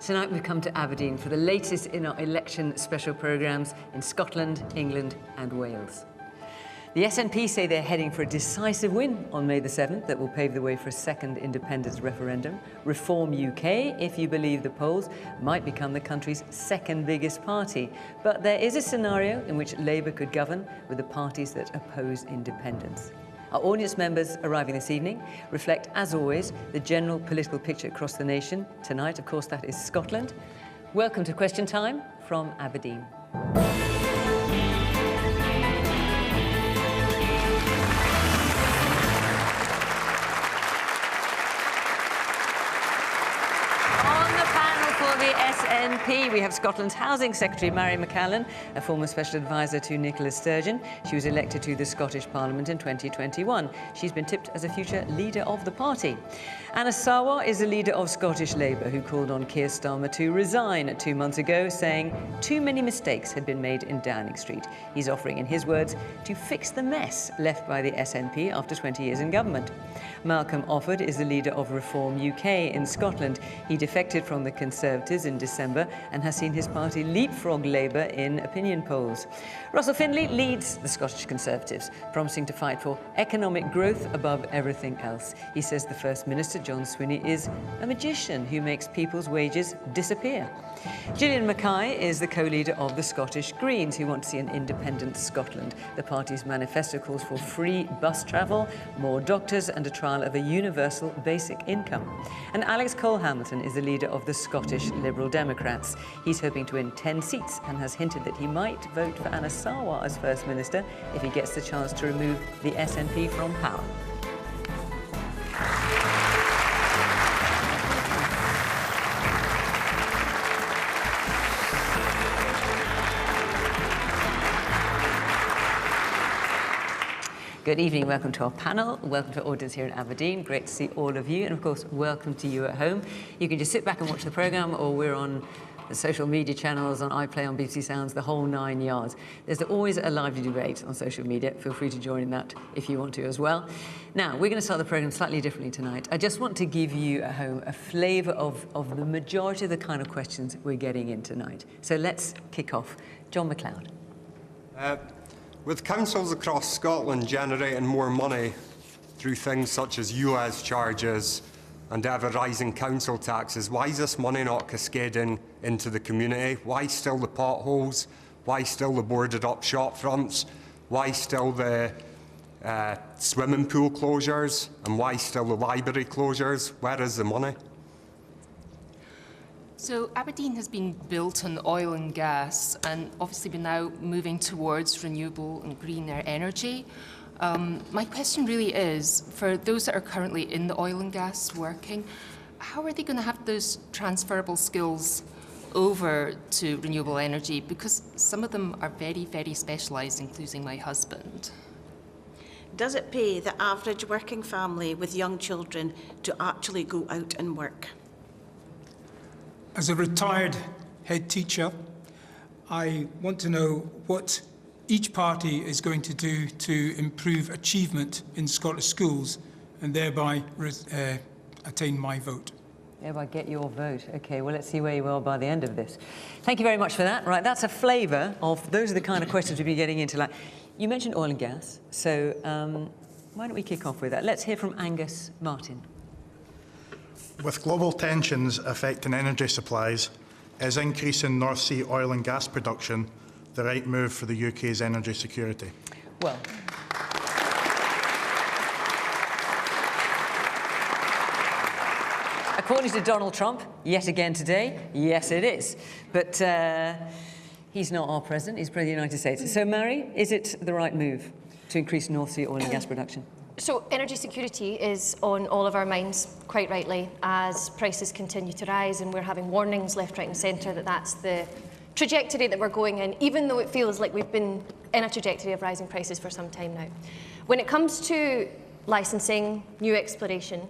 Tonight we've come to Aberdeen for the latest in our election special programmes in Scotland, England and Wales. The SNP say they're heading for a decisive win on May the 7th that will pave the way for a second independence referendum. Reform UK, if you believe the polls, might become the country's second biggest party. But there is a scenario in which Labour could govern with the parties that oppose independence. Our audience members arriving this evening reflect, as always, the general political picture across the nation. Tonight, of course, that is Scotland. Welcome to Question Time from Aberdeen. SNP, we have Scotland's Housing Secretary Màiri McAllan, a former special advisor to Nicola Sturgeon. She was elected to the Scottish Parliament in 2021. She's been tipped as a future leader of the party. Anna Sarwar is the leader of Scottish Labour, who called on Keir Starmer to resign 2 months ago, saying too many mistakes had been made in Downing Street. He's offering, in his words, to fix the mess left by the SNP after 20 years in government. Malcolm Offord is the leader of Reform UK in Scotland. He defected from the Conservatives in December and has seen his party leapfrog Labour in opinion polls. Russell Findlay leads the Scottish Conservatives, promising to fight for economic growth above everything else. He says the First Minister, John Swinney, is a magician who makes people's wages disappear. Gillian Mackay is the co-leader of the Scottish Greens, who want to see an independent Scotland. The party's manifesto calls for free bus travel, more doctors and a trial of a universal basic income. And Alex Cole-Hamilton is the leader of the Scottish Liberal Democrats. He's hoping to win 10 seats and has hinted that he might vote for Anna Sarwar as First Minister if he gets the chance to remove the SNP from power. Good evening, welcome to our panel, welcome to our audience here in Aberdeen. Great to see all of you, and of course, welcome to you at home. You can just sit back and watch the programme, or we're on the social media channels, on iPlayer, on BBC Sounds, the whole 9 yards. There's always a lively debate on social media. Feel free to join in that if you want to as well. Now, we're going to start the programme slightly differently tonight. I just want to give you at home a flavour of the majority of the kind of questions we're getting in tonight. So let's kick off. John McLeod. With councils across Scotland generating more money through things such as UAS charges and ever-rising council taxes, why is this money not cascading into the community? Why still the potholes? Why still the boarded-up shop fronts? Why still the swimming pool closures? And why still the library closures? Where is the money? So Aberdeen has been built on oil and gas, and obviously we're now moving towards renewable and greener energy. My question really is, for those that are currently in the oil and gas working, how are they going to have those transferable skills over to renewable energy? Because some of them are very, very specialised, including my husband. Does it pay the average working family with young children to actually go out and work? As a retired head teacher, I want to know what each party is going to do to improve achievement in Scottish schools and thereby attain my vote. Thereby get your vote. OK, well, let's see where you are by the end of this. Thank you very much for that. Right, that's a flavour of those are the kind of questions we've been getting into. Like, you mentioned oil and gas, so why don't we kick off with that? Let's hear from Angus Martin. With global tensions affecting energy supplies, is increasing North Sea oil and gas production the right move for the UK's energy security? Well, according to Donald Trump, yet again today, yes it is. But he's not our president, he's President of the United States. So, Màiri, is it the right move to increase North Sea oil and gas production? So energy security is on all of our minds, quite rightly, as prices continue to rise, and we're having warnings left, right and centre that that's the trajectory that we're going in, even though it feels like we've been in a trajectory of rising prices for some time now. When it comes to licensing, new exploration,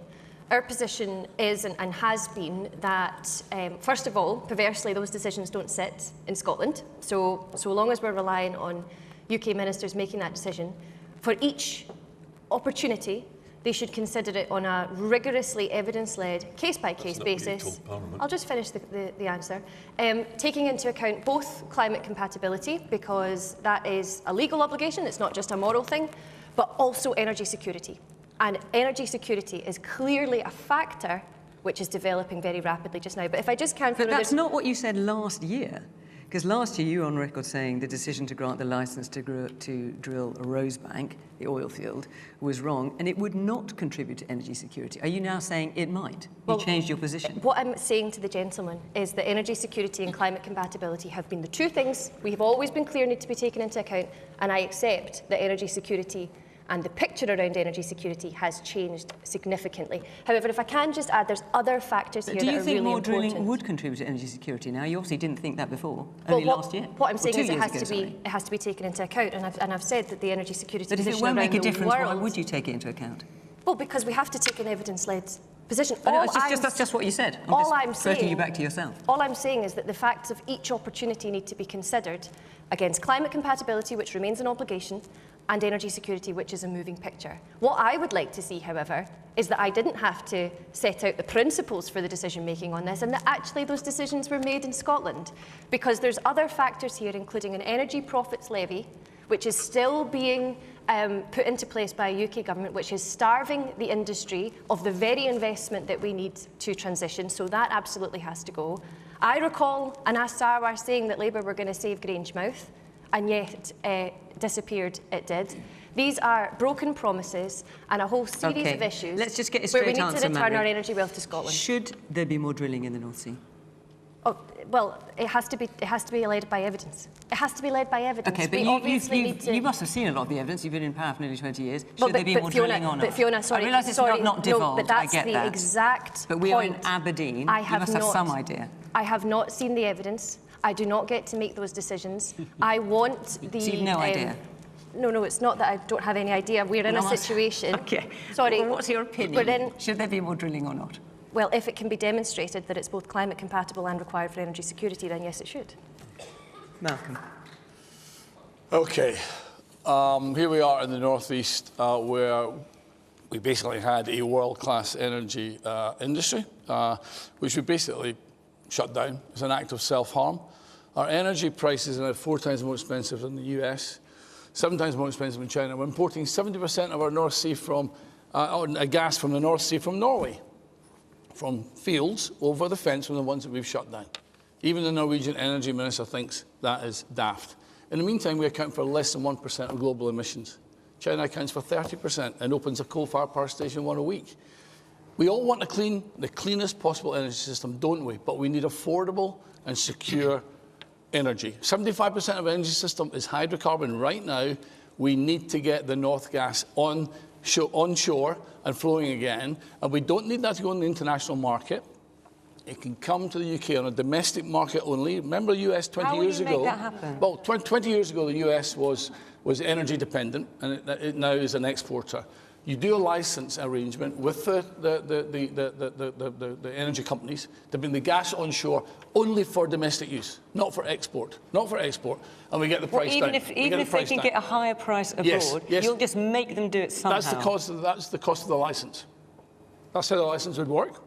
our position is and has been that, first of all, perversely, those decisions don't sit in Scotland. So long as we're relying on UK ministers making that decision, for each opportunity They should consider it on a rigorously evidence-led, case-by-case basis. I'll just finish the answer. Taking into account both climate compatibility, because that is a legal obligation, it's not just a moral thing, but also energy security. And energy security is clearly a factor which is developing very rapidly just now. But if I just can... But that's not what you said last year. Because last year you were on record saying the decision to grant the licence to drill Rosebank, the oil field, was wrong and it would not contribute to energy security. Are you now saying it might? You changed your position. What I'm saying to the gentleman is that energy security and climate compatibility have been the two things we have always been clear need to be taken into account, and I accept that energy security and the picture around energy security has changed significantly. However, if I can just add, there's other factors here that are really important. Do you think more drilling would contribute to energy security now? You obviously didn't think that before, only last year. What I'm saying is it has to be taken into account, and I've said that the energy security position But if it won't make a difference, why would you take it into account? Well, because we have to take an evidence-led position. That's just what you said. I'm just quoting you back to yourself. All I'm saying is that the facts of each opportunity need to be considered against climate compatibility, which remains an obligation, and energy security, which is a moving picture. What I would like to see, however, is that I didn't have to set out the principles for the decision-making on this, and that actually those decisions were made in Scotland, because there's other factors here, including an energy profits levy, which is still being put into place by a UK government, which is starving the industry of the very investment that we need to transition, so that absolutely has to go. I recall an Sarwar saying that Labour were going to save Grangemouth, and yet disappeared it did. These are broken promises and a whole series of issues. Let's just get a straight answer, where we need to return Màiri. our energy wealth to Scotland. Should there be more drilling in the North Sea? Oh, well, it has to be led by evidence. It has to be led by evidence. Okay, but you must have seen a lot of the evidence. You've been in power for nearly 20 years. Should there be more drilling or not? But Fiona, sorry. I realise it's not devolved, but that's I get that. the exact But we are in point. Aberdeen. You must have some idea. I have not seen the evidence. I do not get to make those decisions. I want the... So you've no idea? No, it's not that I don't have any idea. We're in a situation... Okay. Sorry. Well, what's your opinion? Should there be more drilling or not? Well, if it can be demonstrated that it's both climate compatible and required for energy security, then yes, it should. Malcolm. Okay. Here we are in the northeast, where we basically had a world-class energy industry, which we basically shut down as an act of self-harm. Our energy prices are now 4 times more expensive than the US, 7 times more expensive than China. We're importing 70% of our North Sea gas from the North Sea from Norway, from fields over the fence from the ones that we've shut down. Even the Norwegian energy minister thinks that is daft. In the meantime, we account for less than 1% of global emissions. China accounts for 30% and opens a coal-fired power station 1 a week. We all want the cleanest possible energy system, don't we? But we need affordable and secure energy. 75% of the energy system is hydrocarbon right now. We need to get the North gas onshore and flowing again. And we don't need that to go in the international market. It can come to the UK on a domestic market only. Remember the US 20 years ago? How will you make that happen? Well, 20 years ago, the US was energy dependent, and it now is an exporter. You do a license arrangement with the energy companies to bring the gas onshore only for domestic use, not for export. Not for export. And we get the price down. Even if they can get a higher price abroad, yes. You'll just make them do it somehow. That's the cost of the license. That's how the license would work.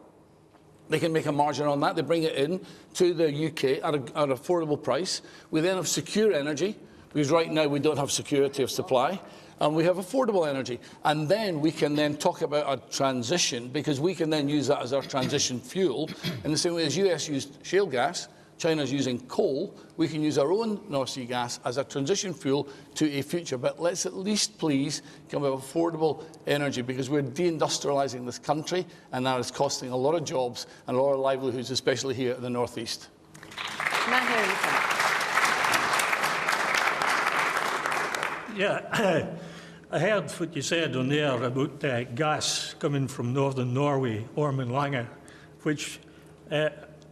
They can make a margin on that. They bring it in to the UK at an affordable price. We then have secure energy, because right now we don't have security of supply. And we have affordable energy. And then we can then talk about a transition, because we can then use that as our transition fuel. In the same way as US used shale gas, China's using coal, we can use our own North Sea gas as a transition fuel to a future. But let's at least please come with affordable energy, because we're deindustrialising this country, and that is costing a lot of jobs and a lot of livelihoods, especially here in the northeast. Yeah, I heard what you said on there about gas coming from northern Norway, Ormen Lange, which a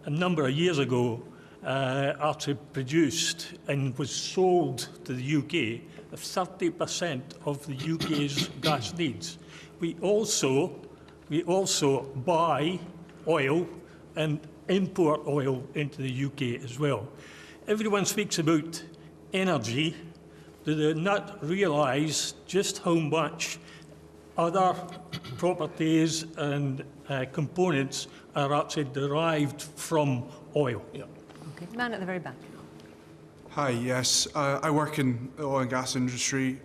number of years ago Arctic produced and was sold to the UK of 30% of the UK's gas needs. We also buy oil and import oil into the UK as well. Everyone speaks about energy. Do they not realise just how much other properties and components are actually derived from oil. Yeah. Okay, man at the very back. Hi, yes. I work in the oil and gas industry.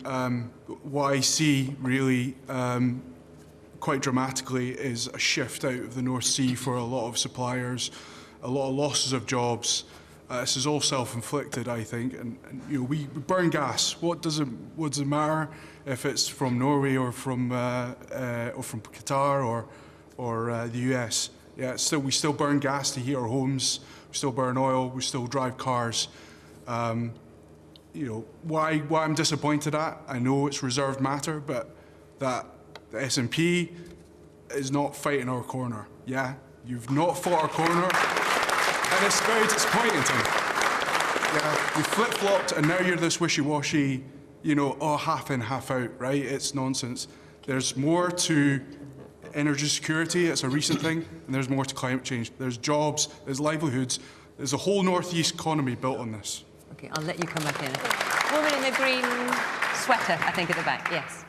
What I see really quite dramatically is a shift out of the North Sea for a lot of suppliers, a lot of losses of jobs. This is all self-inflicted, I think. And we burn gas. What does it matter if it's from Norway or from Qatar or the US? Yeah, we still burn gas to heat our homes. We still burn oil. We still drive cars. Why I'm disappointed at, I know it's reserved matter, but that the SNP is not fighting our corner. Yeah, you've not fought our corner, and it's very disappointing to me. Yeah, you flip-flopped, and now you're this wishy-washy, half in, half out, right? It's nonsense. There's more to energy security, it's a recent thing, and there's more to climate change. There's jobs, there's livelihoods, there's a whole northeast economy built on this. Okay, I'll let you come back in. Woman in the green sweater, I think, at the back, yes.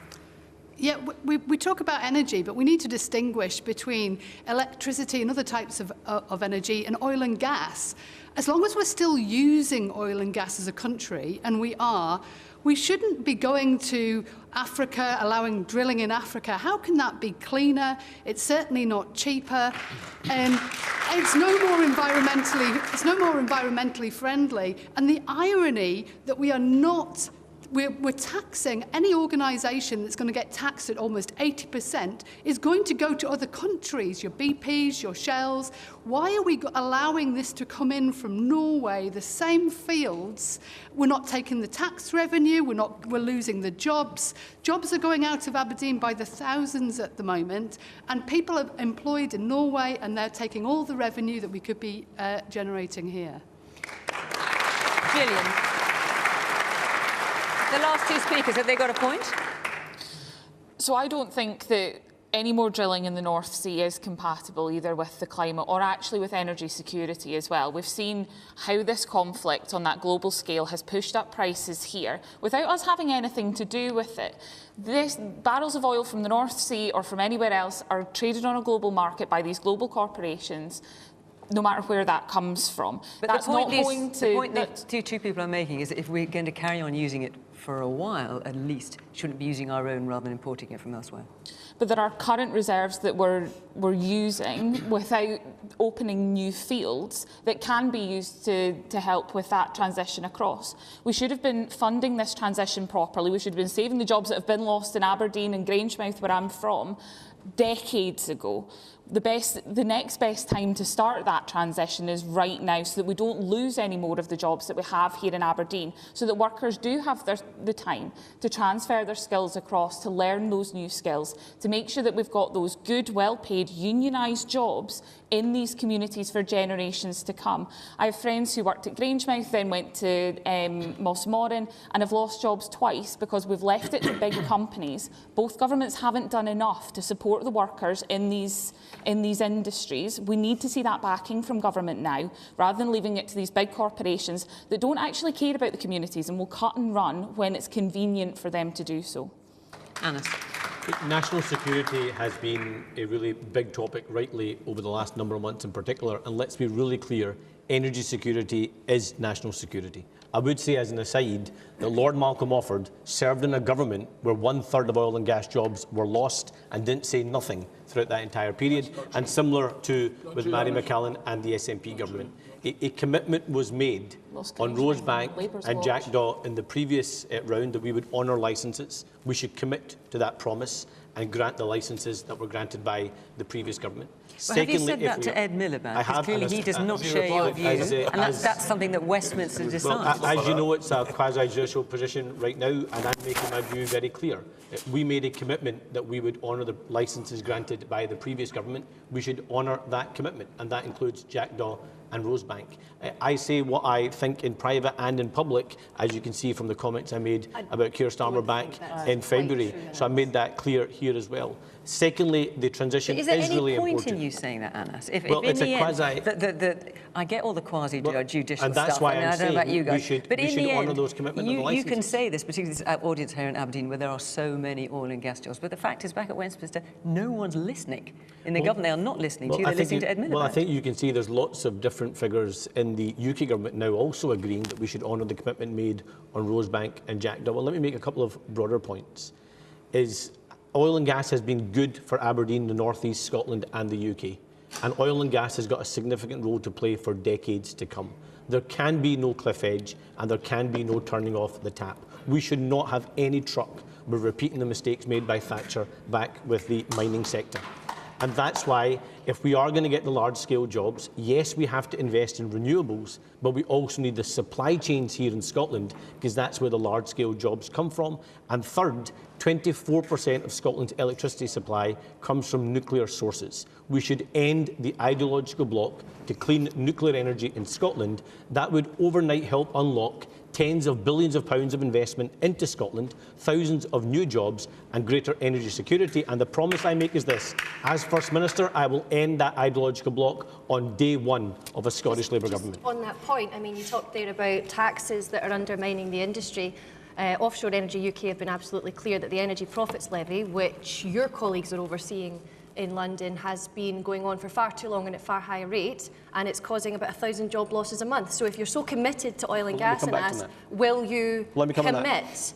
Yeah, we talk about energy, but we need to distinguish between electricity and other types of energy and oil and gas. As long as we're still using oil and gas as a country, and we are, we shouldn't be going to Africa, allowing drilling in Africa. How can that be cleaner? It's certainly not cheaper. It's no more environmentally friendly. And the irony that we are not, we're taxing any organisation that's going to get taxed at almost 80% is going to go to other countries, your BPs, your Shells. Why are we allowing this to come in from Norway, the same fields? We're not taking the tax revenue, we're losing the jobs. Jobs are going out of Aberdeen by the thousands at the moment, and people are employed in Norway, and they're taking all the revenue that we could be generating here. Gillian. The last two speakers, have they got a point? So I don't think that any more drilling in the North Sea is compatible either with the climate or actually with energy security as well. We've seen how this conflict on that global scale has pushed up prices here without us having anything to do with it. Barrels of oil from the North Sea or from anywhere else are traded on a global market by these global corporations, no matter where that comes from. But the point that two people are making is that if we're going to carry on using it for a while, at least, shouldn't be using our own rather than importing it from elsewhere. But there are current reserves that we're using without opening new fields that can be used to help with that transition across. We should have been funding this transition properly. We should have been saving the jobs that have been lost in Aberdeen and Grangemouth, where I'm from, decades ago. The next best time to start that transition is right now, so that we don't lose any more of the jobs that we have here in Aberdeen, so that workers do have the time to transfer their skills across, to learn those new skills, to make sure that we've got those good, well-paid, unionised jobs in these communities for generations to come. I have friends who worked at Grangemouth, then went to Mossmoran, and have lost jobs twice because we've left it to big companies. Both governments haven't done enough to support the workers in these industries. We need to see that backing from government now, rather than leaving it to these big corporations that don't actually care about the communities and will cut and run when it's convenient for them to do so. Anna. National security has been a really big topic, rightly, over the last number of months in particular, and let's be really clear, energy security is national security. I would say, as an aside, that Lord Malcolm Offord served in a government where 1/3 of oil and gas jobs were lost and didn't say nothing throughout that entire period, and similar to with Màiri McAllan and the SNP government. A commitment was made on Rosebank and Jackdaw in the previous round that we would honour licences. We should commit to that promise and grant the licences that were granted by the previous government. Well, have you said that to Ed Miliband? Because clearly he does not share your view, and that's something that Westminster decides. Well, as you know, it's a quasi-judicial position right now, and I'm making my view very clear. We made a commitment that we would honour the licences granted by the previous government. We should honour that commitment, and that includes Jackdaw and Rosebank. I say what I think in private and in public, as you can see from the comments I made about Keir Starmer back in February. So I made that clear here as well. Secondly, the transition is really important. Is there any point in you saying that, Anas? Well, if it's a quasi... I get all the quasi-judicial and that's stuff, why I I'm don't know about you guys. we should honour those commitments and the licences. You can say this, particularly this audience here in Aberdeen, where there are so many oil and gas jobs, but the fact is, back at Westminster, no one's listening. In the government, they are not listening to you, they're listening to Ed Miliband. Well, I think you can see there's lots of different figures in the UK government now also agreeing that we should honour the commitment made on Rosebank and Jack Dowell. Let me make a couple of broader points. Oil and gas has been good for Aberdeen, the North East, Scotland and the UK. And oil and gas has got a significant role to play for decades to come. There can be no cliff edge and there can be no turning off the tap. We should not have any truck with repeating the mistakes made by Thatcher back with the mining sector. And that's why, if we are going to get the large-scale jobs, yes, we have to invest in renewables, but we also need the supply chains here in Scotland, because that's where the large-scale jobs come from. And third, 24% of Scotland's electricity supply comes from nuclear sources. We should end the ideological block to clean nuclear energy in Scotland. That would overnight help unlock tens of billions of pounds of investment into Scotland, thousands of new jobs and greater energy security. And the promise I make is this: as First Minister, I will end that ideological block on day one of a Scottish Labour government. On that point, I mean, you talked there about taxes that are undermining the industry. Offshore Energy UK have been absolutely clear that the Energy Profits Levy, which your colleagues are overseeing in London, has been going on for far too long and at far higher rate, and it's causing about 1,000 job losses a month. So if you're so committed to oil and gas, will you commit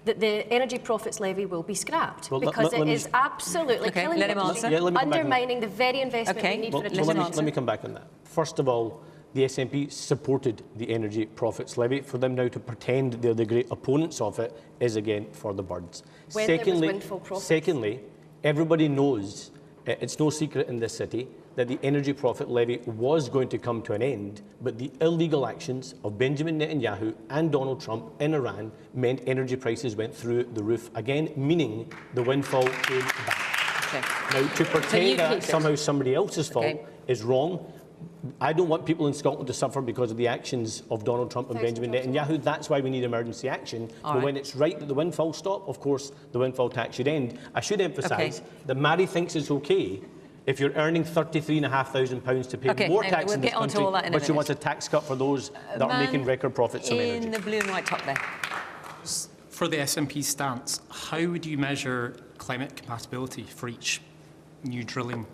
that the Energy Profits Levy will be scrapped? Because it is absolutely killing the industry, undermining the very investment we need for a transition. Let me come back on that. First of all, the SNP supported the Energy Profits Levy. For them now to pretend they're the great opponents of it is, again, for the birds. Secondly, everybody knows, it's no secret in this city, that the Energy Profit Levy was going to come to an end, but the illegal actions of Benjamin Netanyahu and Donald Trump in Iran meant energy prices went through the roof again, meaning the windfall came back. Now, to pretend that somehow somebody else's fault is wrong. I don't want people in Scotland to suffer because of the actions of Donald Trump and Benjamin Netanyahu. That's why we need emergency action. But when it's right that the windfall stop, of course, the windfall tax should end. I should emphasise that Màiri thinks it's okay if you're earning £33,500 to pay more tax in this country, but she wants a tax cut for those that are making record profits from energy. In the blue and white top there. For the SNP stance, how would you measure climate compatibility for each new drilling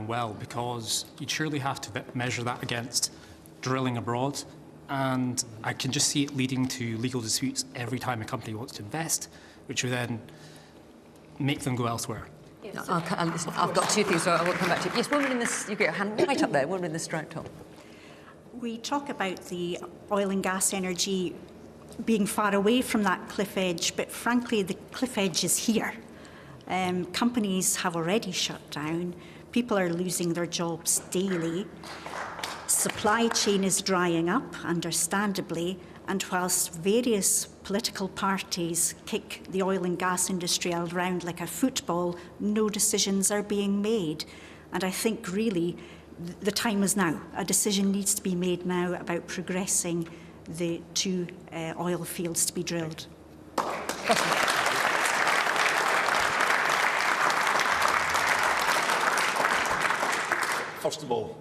well? Because you'd surely have to measure that against drilling abroad, and I can just see it leading to legal disputes every time a company wants to invest, which would then make them go elsewhere. I've got two things, so I will come back to you. Yes, woman in this, you get your hand right up there, woman in the striped top. We talk about the oil and gas energy being far away from that cliff edge, but frankly, the cliff edge is here. Companies have already shut down. People are losing their jobs daily. Supply chain is drying up, understandably, and whilst various political parties kick the oil and gas industry around like a football, no decisions are being made. And I think really the time is now. A decision needs to be made now about progressing the two oil fields to be drilled. First of all,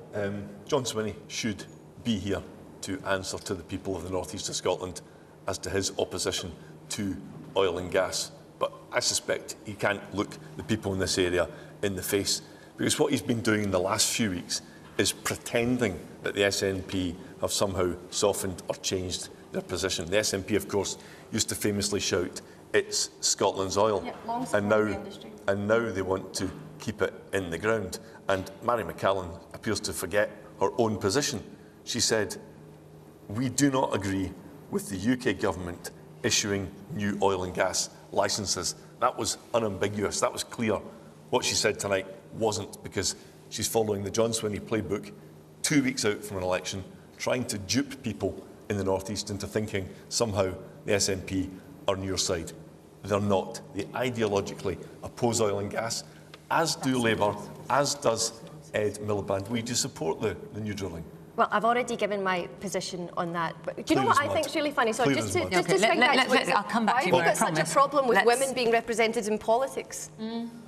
John Swinney should be here to answer to the people of the North East of Scotland as to his opposition to oil and gas. But I suspect he can't look the people in this area in the face, because what he's been doing in the last few weeks is pretending that the SNP have somehow softened or changed their position. The SNP, of course, used to famously shout, "It's Scotland's oil," and now they want to keep it in the ground. And Màiri McAllan appears to forget her own position. She said, "We do not agree with the UK government issuing new oil and gas licences." That was unambiguous. That was clear. What she said tonight wasn't, because she's following the John Swinney playbook 2 weeks out from an election, trying to dupe people in the North East into thinking somehow the SNP are on your side. They're not. They ideologically oppose oil and gas, as do Labour, as does Ed Miliband. We do support the new drilling. Well, I've already given my position on that. But do you know what I think is really funny? So just to swing back to I'll come back to you. Why have you got such a problem with women being represented in politics?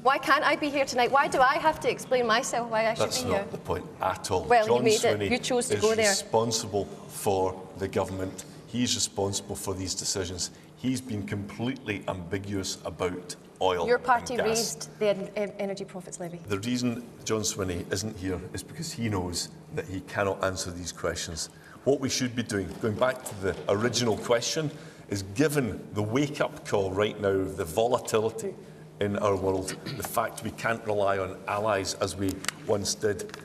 Why can't I be here tonight? Why do I have to explain myself why I should be here? That's not the point at all. Well, John you made Swinney it. You chose to go there. is responsible for the government. He's responsible for these decisions. He's been completely ambiguous about oil Your party and gas. raised the energy profits levy. The reason John Swinney isn't here is because he knows that he cannot answer these questions. What we should be doing, going back to the original question, is given the wake-up call right now, the volatility in our world, the fact we can't rely on allies as we once did,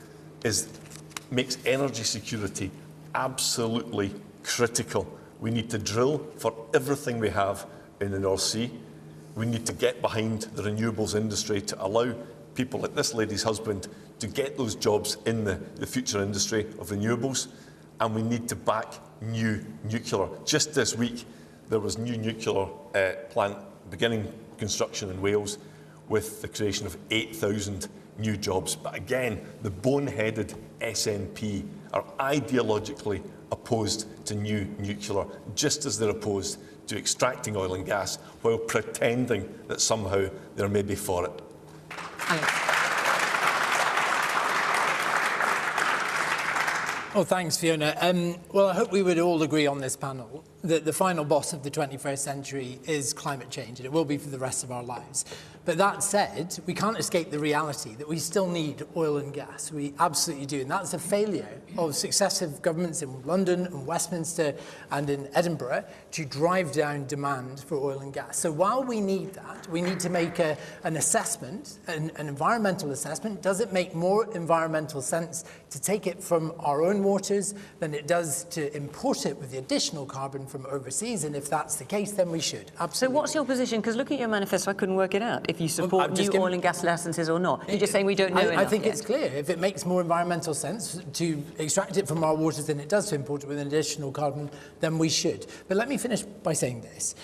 makes energy security absolutely critical. We need to drill for everything we have in the North Sea. We need to get behind the renewables industry to allow people like this lady's husband to get those jobs in the future industry of renewables. And we need to back new nuclear. Just this week, there was new nuclear plant beginning construction in Wales with the creation of 8,000 new jobs. But again, the boneheaded SNP are ideologically opposed to new nuclear, just as they're opposed to extracting oil and gas, while pretending that somehow they're maybe for it. Well, thanks, Fiona. Well, I hope we would all agree on this panel that the final boss of the 21st century is climate change, and it will be for the rest of our lives. But that said, we can't escape the reality that we still need oil and gas. We absolutely do. And that's a failure of successive governments in London and Westminster and in Edinburgh to drive down demand for oil and gas. So while we need that, we need to make an assessment, an environmental assessment. Does it make more environmental sense to take it from our own waters than it does to import it with the additional carbon from overseas? And if that's the case, then we should. Absolutely. So what's your position? Because looking at your manifesto, I couldn't work it out. If you support new oil and gas licences or not. You're just saying we don't know enough I think yet. it's clear. If it makes more environmental sense to extract it from our waters than it does to import it with an additional carbon, then we should. But let me finish by saying this.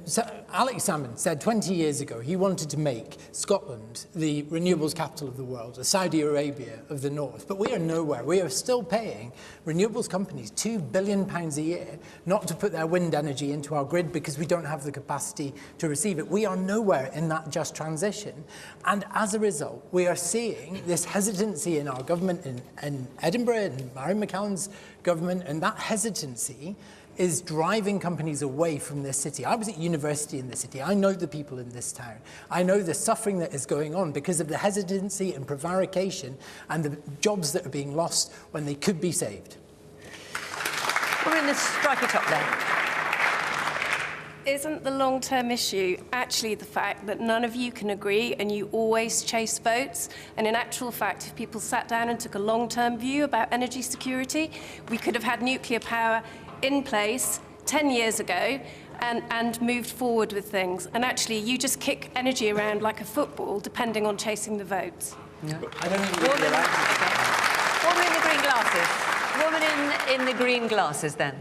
So Alex Salmond said 20 years ago he wanted to make Scotland the renewables capital of the world, the Saudi Arabia of the north. But we are nowhere. We are still paying renewables companies £2 billion a year not to put their wind energy into our grid because we don't have the capacity to receive it. We are nowhere in that just transition. And as a result, we are seeing this hesitancy in our government in Edinburgh and Màiri McAllan's government, and that hesitancy is driving companies away from this city. I was at university in this city. I know the people in this town. I know the suffering that is going on because of the hesitancy and prevarication and the jobs that are being lost when they could be saved. We're in the striker top there. Isn't the long-term issue actually the fact that none of you can agree and you always chase votes? And in actual fact, if people sat down and took a long-term view about energy security, we could have had nuclear power in place 10 years ago and moved forward with things. And actually, you just kick energy around like a football, depending on chasing the votes. No. I don't think Woman in the green glasses. Woman in the green glasses, then.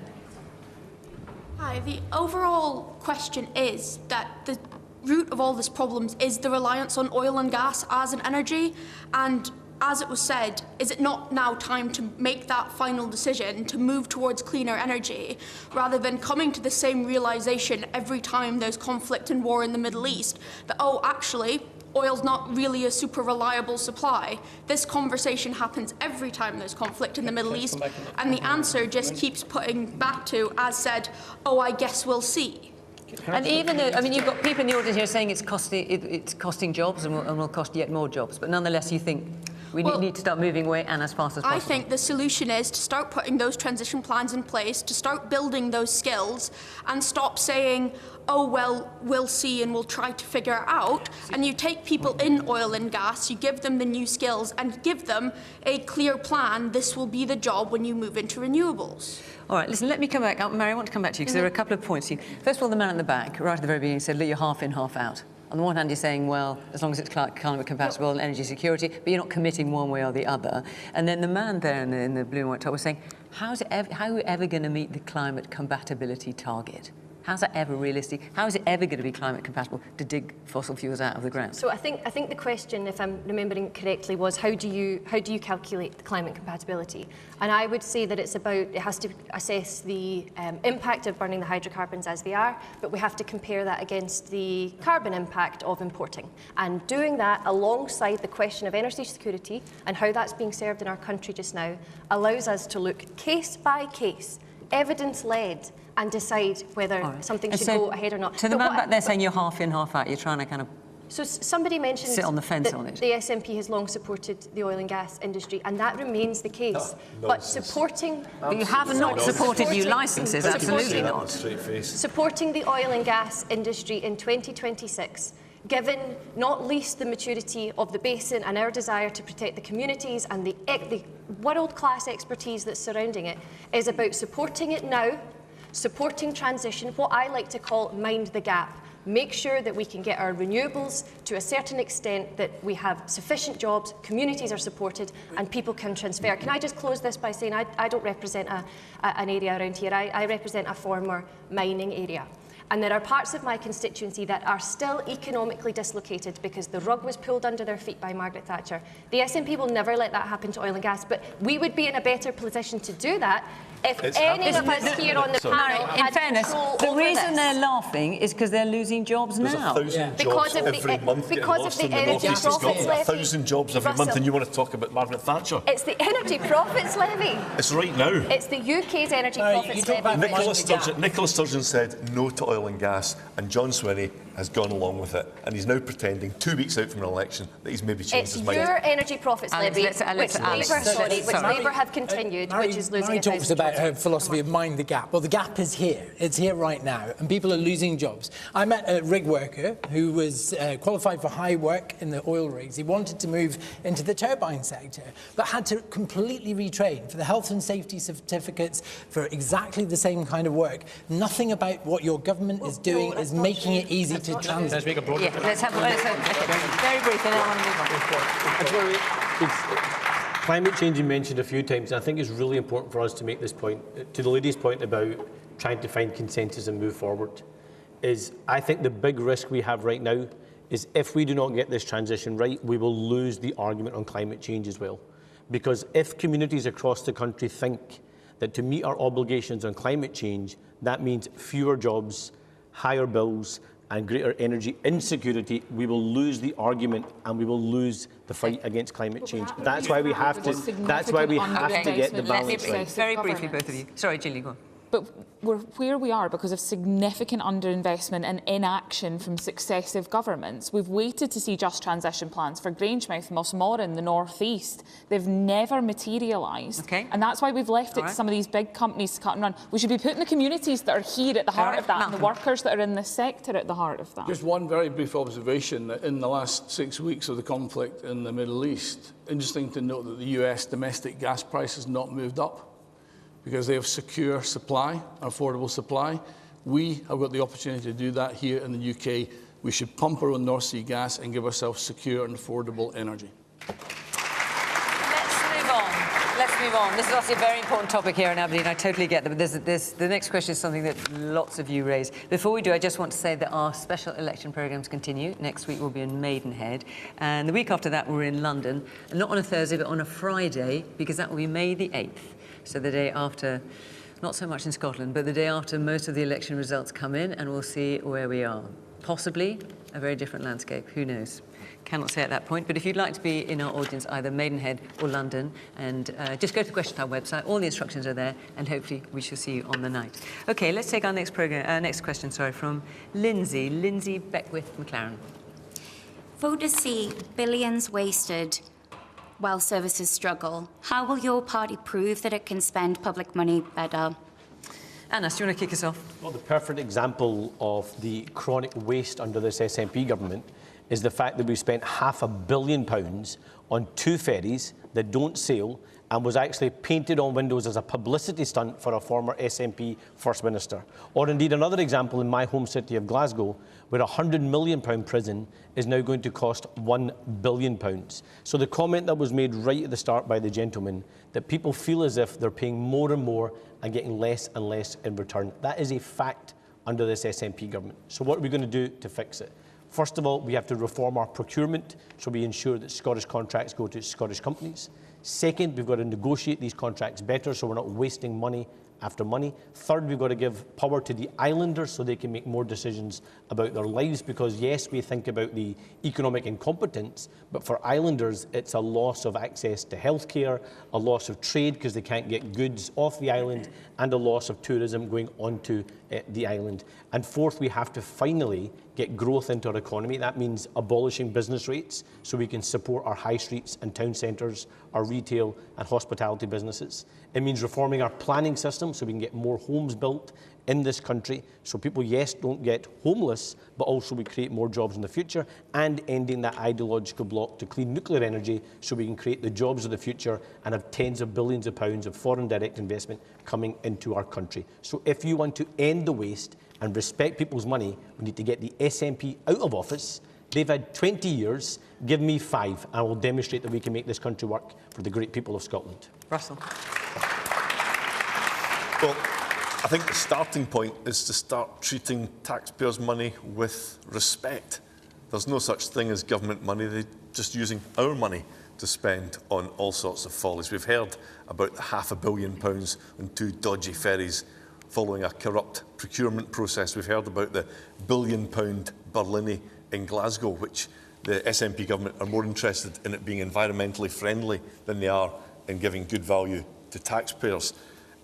Hi, the overall question is that the root of all these problems is the reliance on oil and gas as an energy, and as it was said, is it not now time to make that final decision to move towards cleaner energy rather than coming to the same realization every time there's conflict and war in the Middle East that, oh, actually, oil's not really a super reliable supply? This conversation happens every time there's conflict in the Middle East, and the answer just keeps putting back to, as said, oh, I guess we'll see. And even though, I mean, you've got people in the audience here saying it's costing jobs and will cost yet more jobs, but nonetheless you think we need to start moving away and as fast as possible. I think the solution is to start putting those transition plans in place, to start building those skills, and stop saying, oh, well, we'll see and we'll try to figure it out. And you take people in oil and gas, you give them the new skills and give them a clear plan. This will be the job when you move into renewables. All right, listen, let me come back. Mary, I want to come back to you because there are a couple of points here. First of all, the man at the back, right at the very beginning, said, look, you're half in, half out. On the one hand, you're saying, well, as long as it's climate compatible and energy security, but you're not committing one way or the other. And then the man there in the blue and white top was saying, how are we ever going to meet the climate compatibility target? How's that ever realistic? How is it ever going to be climate compatible to dig fossil fuels out of the ground? So I think the question, if I'm remembering correctly, was how do you calculate the climate compatibility? And I would say that it has to assess the impact of burning the hydrocarbons as they are, but we have to compare that against the carbon impact of importing. And doing that alongside the question of energy security and how that's being served in our country just now allows us to look case by case, evidence-led, and decide whether something should go ahead or not. So the man back there saying you're half in, half out, you're trying to kind of So somebody mentioned sit on the fence that on it. the SNP has long supported the oil and gas industry, and that remains the case. But supporting... But you have not supported new licences, absolutely not. Supporting the oil and gas industry in 2026, given not least the maturity of the basin and our desire to protect the communities and the world-class expertise that's surrounding it, is about supporting it now, supporting transition, what I like to call mind the gap. Make sure that we can get our renewables to a certain extent, that we have sufficient jobs, communities are supported, and people can transfer. Can I just close this by saying I don't represent an area around here. I represent a former mining area. And there are parts of my constituency that are still economically dislocated because the rug was pulled under their feet by Margaret Thatcher. The SNP will never let that happen to oil and gas, but we would be in a better position to do that if any of us here on the panel in had fairness, control the over reason this. they're laughing is because they're losing jobs now. There's 1,000 jobs every month getting lost in the north east of Scotland. 1,000 jobs every month, and you want to talk about Margaret Thatcher? It's the energy profits levy. It's right now. It's the UK's energy profits levy. Nicola Sturgeon said no to oil and gas, and John Swinney has gone along with it, and he's now pretending 2 weeks out from an election that he's maybe changed his mind. It's your energy profits levy, which Labour have continued, which is losing Màiri talks about her philosophy of mind the gap. Well, the gap is here. It's here right now, and people are losing jobs. I met a rig worker who was qualified for high work in the oil rigs. He wanted to move into the turbine sector, but had to completely retrain for the health and safety certificates for exactly the same kind of work. Nothing about what your government is doing is making it easy to transit. Let's make a broader... Let's have very brief, and then I want to move on. Climate change you mentioned a few times, and I think it's really important for us to make this point, to the lady's point about trying to find consensus and move forward, is I think the big risk we have right now is if we do not get this transition right, we will lose the argument on climate change as well. Because if communities across the country think that to meet our obligations on climate change, that means fewer jobs, higher bills, and greater energy insecurity, we will lose the argument and we will lose the fight against climate change. That's why we have to. That's why we have to get the balance right. Very briefly, both of you. Sorry, Gillian, go on. But we're where we are because of significant underinvestment and inaction from successive governments. We've waited to see just transition plans for Grangemouth, Mossmorran, the North East. They've never materialised. Okay. And that's why we've left it to some of these big companies to cut and run. We should be putting the communities that are here at the heart of that, and the workers that are in this sector at the heart of that. Just one very brief observation that in the last 6 weeks of the conflict in the Middle East, interesting to note that the US domestic gas price has not moved up, because they have secure supply, affordable supply. We have got the opportunity to do that here in the UK. We should pump our own North Sea gas and give ourselves secure and affordable energy. Let's move on. This is obviously a very important topic here in Aberdeen. I totally get that. But the next question is something that lots of you raise. Before we do, I just want to say that our special election programmes continue. Next week we'll be in Maidenhead. And the week after that we're in London. And not on a Thursday, but on a Friday, because that will be May the 8th. So the day after, not so much in Scotland, but the day after most of the election results come in, and we'll see where we are. Possibly a very different landscape, who knows? Cannot say at that point, but if you'd like to be in our audience, either Maidenhead or London, and just go to the Question Time website, all the instructions are there, and hopefully we shall see you on the night. Okay, let's take our next question, from Lindsay Beckwith McLaren. Voters see billions wasted while services struggle. How will your party prove that it can spend public money better? Anna, do you want to kick us off? Well, the perfect example of the chronic waste under this SNP government is the fact that we've spent £500 million on 2 ferries that don't sail and was actually painted on windows as a publicity stunt for a former SNP First Minister. Or indeed another example in my home city of Glasgow, where a £100 million prison is now going to cost £1 billion. So the comment that was made right at the start by the gentleman, that people feel as if they're paying more and more and getting less and less in return, that is a fact under this SNP government. So what are we going to do to fix it? First of all, we have to reform our procurement so we ensure that Scottish contracts go to Scottish companies. Second, we've got to negotiate these contracts better so we're not wasting money after money. Third, we've got to give power to the islanders so they can make more decisions about their lives, because yes, we think about the economic incompetence, but for islanders it's a loss of access to healthcare, a loss of trade because they can't get goods off the island, and a loss of tourism going onto the island. And fourth, we have to finally get growth into our economy. That means abolishing business rates so we can support our high streets and town centres, our retail and hospitality businesses. It means reforming our planning system so we can get more homes built in this country so people, yes, don't get homeless, but also we create more jobs in the future, and ending that ideological block to clean nuclear energy so we can create the jobs of the future and have tens of billions of pounds of foreign direct investment coming into our country. So if you want to end the waste and respect people's money, we need to get the SNP out of office. They've had 20 years, give me 5, and I will demonstrate that we can make this country work for the great people of Scotland. Russell. Well, I think the starting point is to start treating taxpayers' money with respect. There's no such thing as government money, they're just using our money to spend on all sorts of follies. We've heard about the £500 million on 2 dodgy ferries following a corrupt procurement process. We've heard about the £1 billion Berlini in Glasgow, which the SNP government are more interested in it being environmentally friendly than they are in giving good value to taxpayers.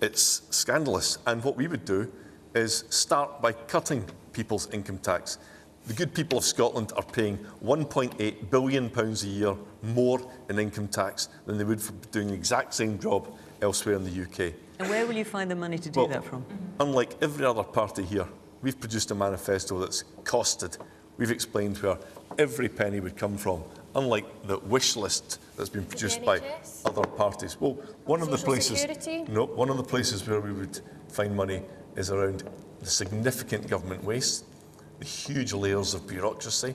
It's scandalous, and what we would do is start by cutting people's income tax. The good people of Scotland are paying £1.8 billion a year more in income tax than they would for doing the exact same job elsewhere in the UK. And where will you find the money to do that from? Unlike every other party here, we've produced a manifesto that's costed. We've explained where every penny would come from, unlike the wish list that's been produced by other parties. Well, one of the places where we would find money is around the significant government waste, the huge layers of bureaucracy,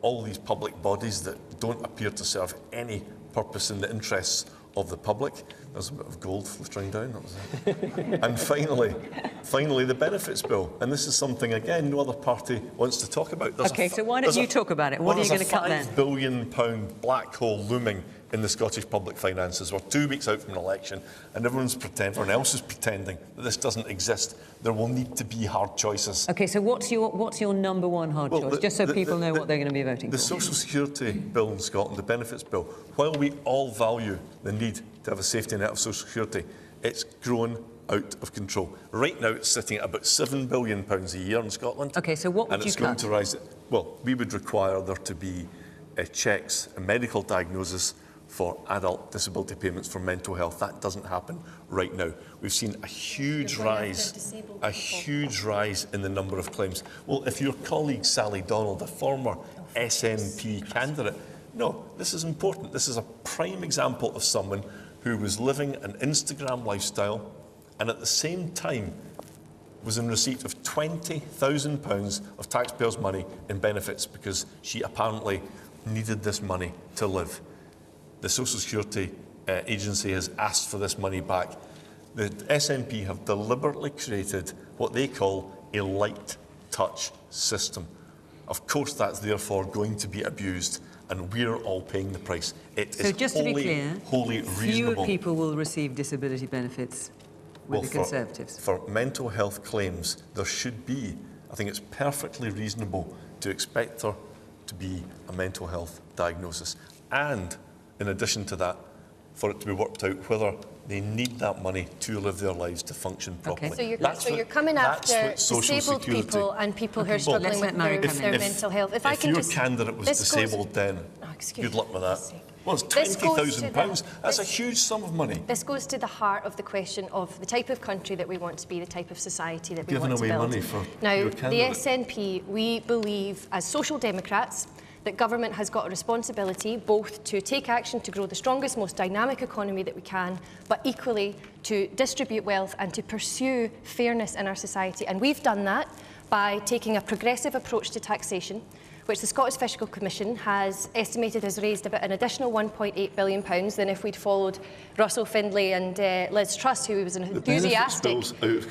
all these public bodies that don't appear to serve any purpose in the interests of the public. There's a bit of gold flittering down. That was it. And finally, the benefits bill. And this is something, again, no other party wants to talk about. OK, so why don't you talk about it? What are you going to cut then? There's a £5 billion black hole looming in the Scottish public finances. We're 2 weeks out from an election, and everyone else is pretending that this doesn't exist. There will need to be hard choices. OK, so what's your number one hard choice, just so people know what they're going to be voting for? The Social Security bill in Scotland, the benefits bill, while we all value the need to have a safety net of social security, it's grown out of control. Right now, it's sitting at about £7 billion a year in Scotland. OK, so what would and you it's cut? going to rise. Well, we would require there to be checks and medical diagnosis for adult disability payments for mental health. That doesn't happen right now. We've seen a huge rise in the number of claims. Well, if your colleague Sally Donald, a former SNP candidate, no, this is important. This is a prime example of someone who was living an Instagram lifestyle and at the same time was in receipt of £20,000 of taxpayers' money in benefits because she apparently needed this money to live. The Social Security Agency has asked for this money back. The SNP have deliberately created what they call a light touch system. Of course, that's therefore going to be abused, and we're all paying the price. It so is just to be clear, wholly reasonable. Fewer people will receive disability benefits with the Conservatives. For mental health claims, there should be, I think it's perfectly reasonable to expect there to be a mental health diagnosis. And in addition to that, for it to be worked out whether they need that money to live their lives to function properly. Okay. So you're coming after disabled people and people who are struggling with their mental health. If your candidate was disabled then, good luck with that. Well, it's £20,000. That's a huge sum of money. This goes to the heart of the question of the type of country that we want to be, the type of society that we want to build. Giving away money for now, your candidate. The SNP, we believe, as Social Democrats, that government has got a responsibility both to take action to grow the strongest, most dynamic economy that we can, but equally to distribute wealth and to pursue fairness in our society. And we've done that by taking a progressive approach to taxation. which the Scottish Fiscal Commission has estimated has raised about an additional £1.8 billion than if we'd followed Russell Findlay and Liz Truss, who was an enthusiastic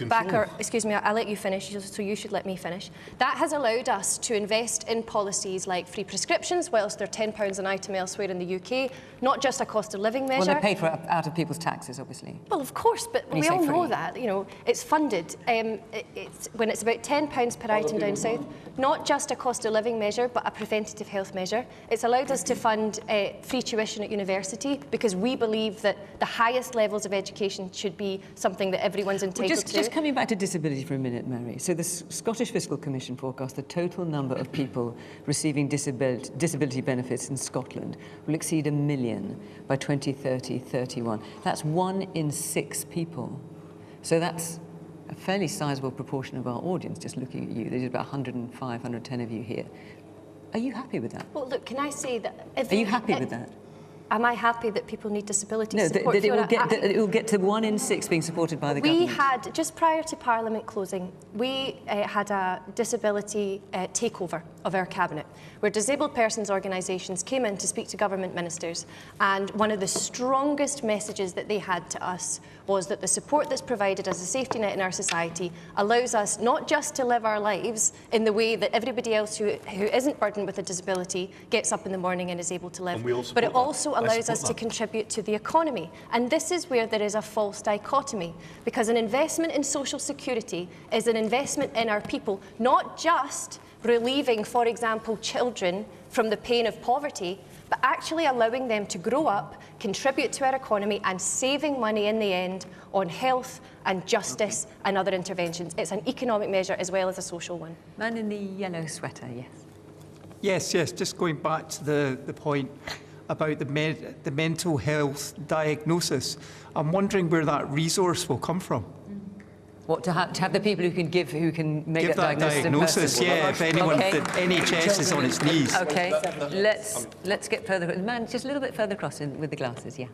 backer. Excuse me, I'll let you finish, so you should let me finish. That has allowed us to invest in policies like free prescriptions, whilst they're £10 an item elsewhere in the UK, not just a cost of living measure. Well, they're paid for out of people's taxes, obviously. Well, of course, but we all know that. You know, it's funded. When it's about £10 per item down south, not just a cost of living measure, but a preventative health measure. It's allowed us to fund free tuition at university because we believe that the highest levels of education should be something that everyone's entitled to. Just coming back to disability for a minute, Mary. So the Scottish Fiscal Commission forecast the total number of people receiving disability benefits in Scotland will exceed 1 million by 2030-31. That's 1 in 6 people. So that's a fairly sizable proportion of our audience, just looking at you. There's about 105, 110 of you here. Are you happy with that? Well, look, can I say that... Are you happy with that? Am I happy that people need disability support? No, that it will get to 1 in 6 being supported by the government. We had, just prior to Parliament closing, we had a disability takeover of our cabinet, where disabled persons organisations came in to speak to government ministers, and one of the strongest messages that they had to us was that the support that's provided as a safety net in our society allows us not just to live our lives in the way that everybody else who isn't burdened with a disability gets up in the morning and is able to live, but it also allows us to contribute to the economy. And this is where there is a false dichotomy, because an investment in social security is an investment in our people, not just relieving, for example, children from the pain of poverty, but actually allowing them to grow up, contribute to our economy and saving money in the end on health and justice and other interventions. It's an economic measure as well as a social one. Man in the yellow sweater, yes. Yes, just going back to the point about the mental health diagnosis. I'm wondering where that resource will come from. What, to have the people who can make that diagnosis? Yeah, if anyone, the NHS is on its knees. Okay, let's get further. Man, just a little bit further across with the glasses, yeah.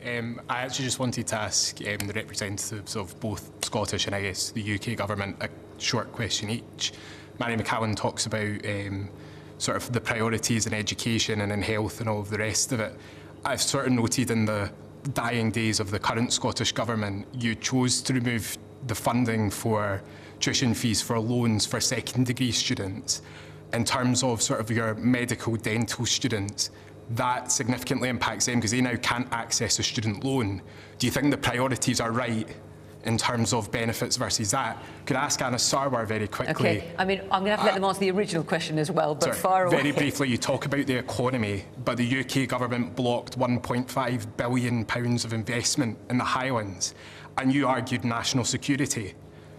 I actually just wanted to ask the representatives of both Scottish and I guess the UK government a short question each. Màiri McAllan talks about sort of the priorities in education and in health and all of the rest of it. I've sort of noted in the dying days of the current Scottish Government, you chose to remove the funding for tuition fees for loans for second degree students. In terms of sort of your medical dental students, that significantly impacts them because they now can't access a student loan. Do you think the priorities are right in terms of benefits versus that? Could I ask Anna Sarwar very quickly? Okay, I mean, I'm going to have to let them answer the original question as well, but far away. Very briefly, you talk about the economy, but the UK government blocked £1.5 billion of investment in the Highlands, and you argued national security.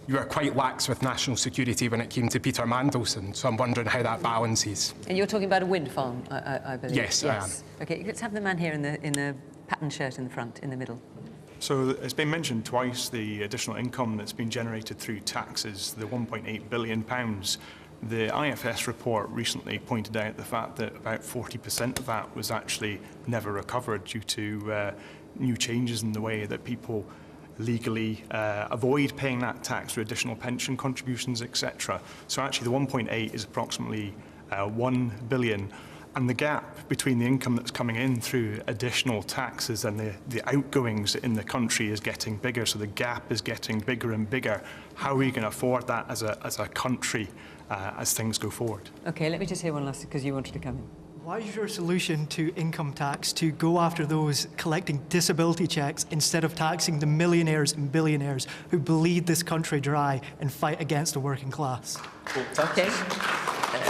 You were quite lax with national security when it came to Peter Mandelson, so I'm wondering how that balances. And you're talking about a wind farm, I believe? Yes, I am. Okay, let's have the man here in the patterned shirt in the front, in the middle. So it's been mentioned twice, the additional income that's been generated through taxes, the £1.8 billion. The IFS report recently pointed out the fact that about 40% of that was actually never recovered due to new changes in the way that people legally avoid paying that tax through additional pension contributions, etc. So actually the 1.8 is approximately 1 billion. And the gap between the income that's coming in through additional taxes and the outgoings in the country is getting bigger. So the gap is getting bigger and bigger. How are we going to afford that as a country as things go forward? Okay, let me just hear one last, because you wanted to come in. Why is your solution to income tax to go after those collecting disability checks instead of taxing the millionaires and billionaires who bleed this country dry and fight against the working class? Okay.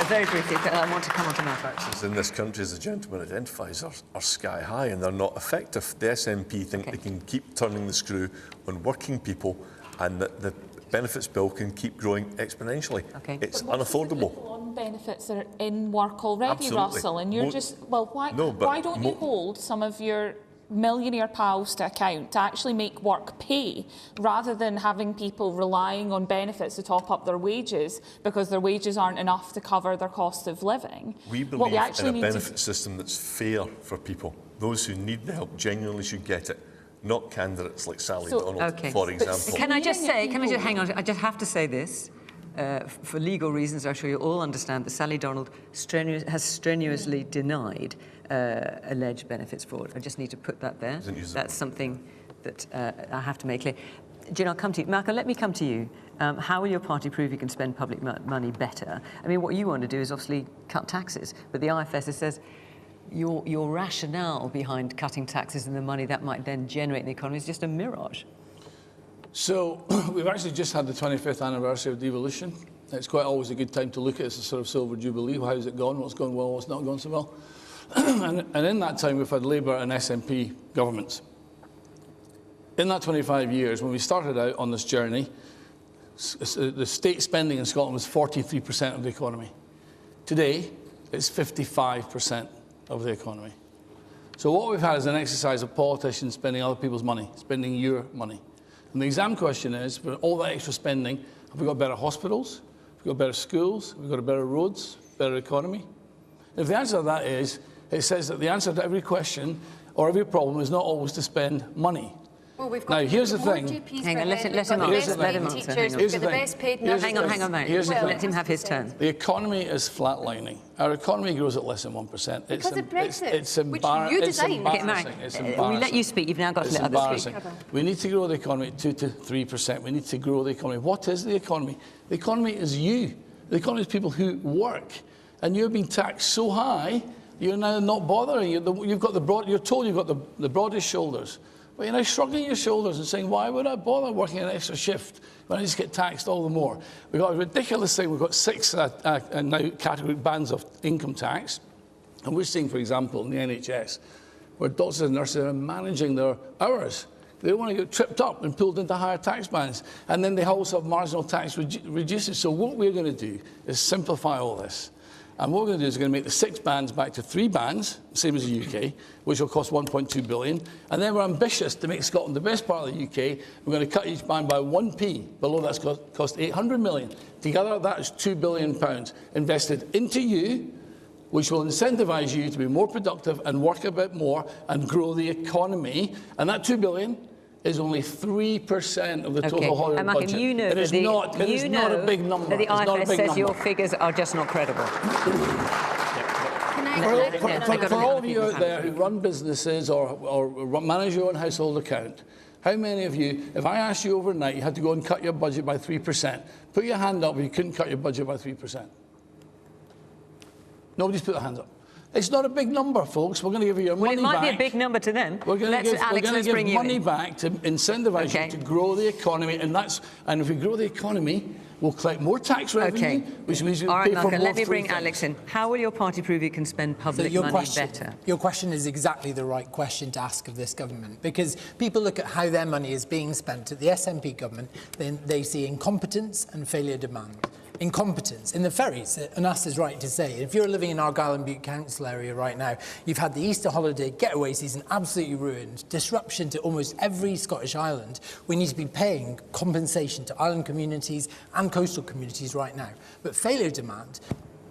Very briefly, I want to come on to that. Taxes in this country, as the gentleman identifies, are sky high and they're not effective. The SNP think they can keep turning the screw on working people and that the benefits bill can keep growing exponentially. It's unaffordable. Benefits that are in work already, Absolutely. Russell, and you're just, well, why don't you hold some of your millionaire pals to account to actually make work pay, rather than having people relying on benefits to top up their wages because their wages aren't enough to cover their cost of living? We believe in a benefit system that's fair for people. Those who need the help genuinely should get it, not candidates like Sally Donald, for example. Can I just hang on, I just have to say this. For legal reasons, I'm sure you all understand that Sally Donald has strenuously denied alleged benefits fraud. I just need to put that there. That's something that I have to make clear. Gillian, I'll come to you. Malcolm, let me come to you. How will your party prove you can spend public money better? I mean, what you want to do is obviously cut taxes, but the IFS says your rationale behind cutting taxes and the money that might then generate in the economy is just a mirage. So we've actually just had the 25th anniversary of devolution. It's quite always a good time to look at it as a sort of silver jubilee. How's it gone? What's gone well? What's not gone so well? and in that time, we've had Labour and SNP governments. In that 25 years, when we started out on this journey, the state spending in Scotland was 43% of the economy. Today, it's 55% of the economy. So what we've had is an exercise of politicians spending other people's money, spending your money. And the exam question is, for all that extra spending, have we got better hospitals? Have we got better schools? Have we got better roads? Better economy? And if the answer to that is, it says that the answer to every question or every problem is not always to spend money. Well, we've got now, here's the thing. Hang on, let him answer. Let him answer. Hang on, Mary. Let him have his turn. The economy is flatlining. Our economy grows at less than 1%. Because of Brexit, it's embarrassing. It's embarrassing. We let you speak. You've now got to let others speak. We need to grow the economy at 2 to 3%. We need to grow the economy. What is the economy? The economy is you. The economy is people who work. And you're being taxed so high, you're now not bothering. You've got you're told you've got the broadest shoulders. But you're now shrugging your shoulders and saying, why would I bother working an extra shift when I just get taxed all the more? We've got a ridiculous thing. We've got 6 now category bands of income tax. And we're seeing, for example, in the NHS, where doctors and nurses are managing their hours. They don't want to get tripped up and pulled into higher tax bands. And then they also have marginal tax reduces. So what we're going to do is simplify all this. And what we're going to do is we're going to make the 6 bands back to 3 bands, same as the UK, which will cost 1.2 billion. And then we're ambitious to make Scotland the best part of the UK. We're going to cut each band by 1p. Below that's cost 800 million. Together, that is £2 billion invested into you, which will incentivise you to be more productive and work a bit more and grow the economy. And that £2 billion is only 3% of the total holiday budget. You know it is not a big number. That the IFS says your figures are just not credible. For all of you out there who run businesses or manage your own household account, how many of you, if I asked you overnight, you had to go and cut your budget by 3%, put your hand up if you couldn't cut your budget by 3%? Nobody's put their hands up. It's not a big number, folks. We're going to give you your money back. It might be a big number to them. We're going to give money back to incentivise you to grow the economy, and if we grow the economy, we'll collect more tax revenue, which means we'll pay for more. Let me bring Alex in. How will your party prove you can spend public money better? Your question is exactly the right question to ask of this government, because people look at how their money is being spent at the SNP government, then they see incompetence and failure demand. Incompetence. In the ferries, Anas is right to say, if you're living in Argyll and Bute Council area right now, you've had the Easter holiday getaway season absolutely ruined, disruption to almost every Scottish island. We need to be paying compensation to island communities and coastal communities right now. But failure demand,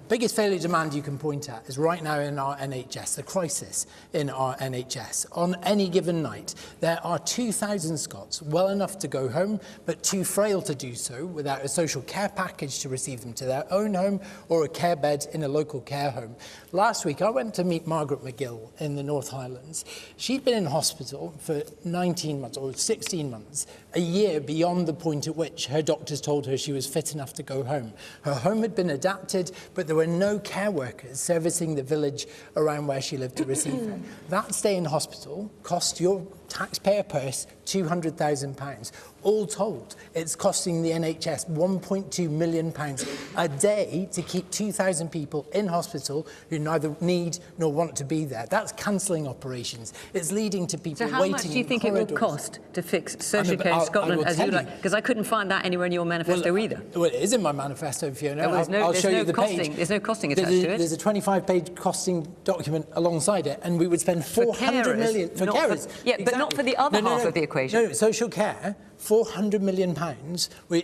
biggest failure demand you can point at is right now in our NHS, the crisis in our NHS. On any given night, there are 2,000 Scots well enough to go home, but too frail to do so without a social care package to receive them to their own home or a care bed in a local care home. Last week, I went to meet Margaret McGill in the North Highlands. She'd been in hospital for 19 months or 16 months, a year beyond the point at which her doctors told her she was fit enough to go home. Her home had been adapted, but there were no care workers servicing the village around where she lived to receive her. That stay in hospital cost your taxpayer purse £200,000. All told, it's costing the NHS £1.2 million a day to keep 2,000 people in hospital who neither need nor want to be there. That's cancelling operations. It's leading to people waiting in corridors. So how much do you think it will cost to fix social care in Scotland as you like? Because I couldn't find that anywhere in your manifesto either. Well, it is in my manifesto, Fiona. I'll show you the page. There's no costing attached to it. There's a 25-page costing document alongside it, and we would spend 400 million for carers. But not for the other half of the equation. No, social care £400 million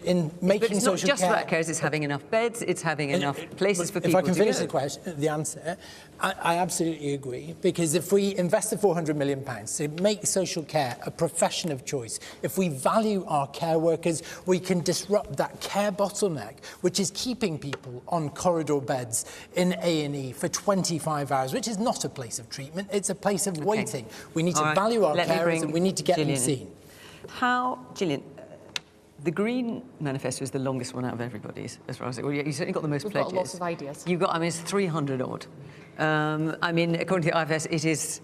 in making social care. But it's not just about carers, it's having enough beds, it's having enough places for people to go. If I can finish the answer, I absolutely agree, because if we invest the £400 million to make social care a profession of choice, if we value our care workers, we can disrupt that care bottleneck, which is keeping people on corridor beds in A&E for 25 hours, which is not a place of treatment, it's a place of waiting. We need to value our carers and we need to get them seen. Gillian, the Green Manifesto is the longest one out of everybody's, as far as you certainly got the most pledges. We've got lots of ideas. You've got, it's 300 odd. According to the IFS, it is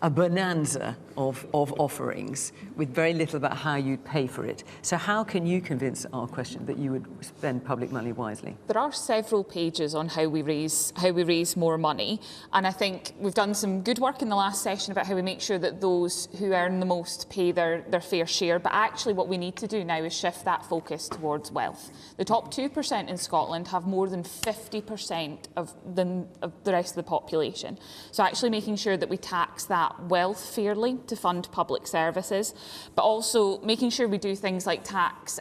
a bonanza of offerings with very little about how you'd pay for it. So how can you convince our question that you would spend public money wisely? There are several pages on how we raise more money, and I think we've done some good work in the last session about how we make sure that those who earn the most pay their fair share, but actually what we need to do now is shift that focus towards wealth. The top 2% in Scotland have more than 50% of the rest of the population. So actually making sure that we tax that wealth fairly to fund public services, but also making sure we do things like tax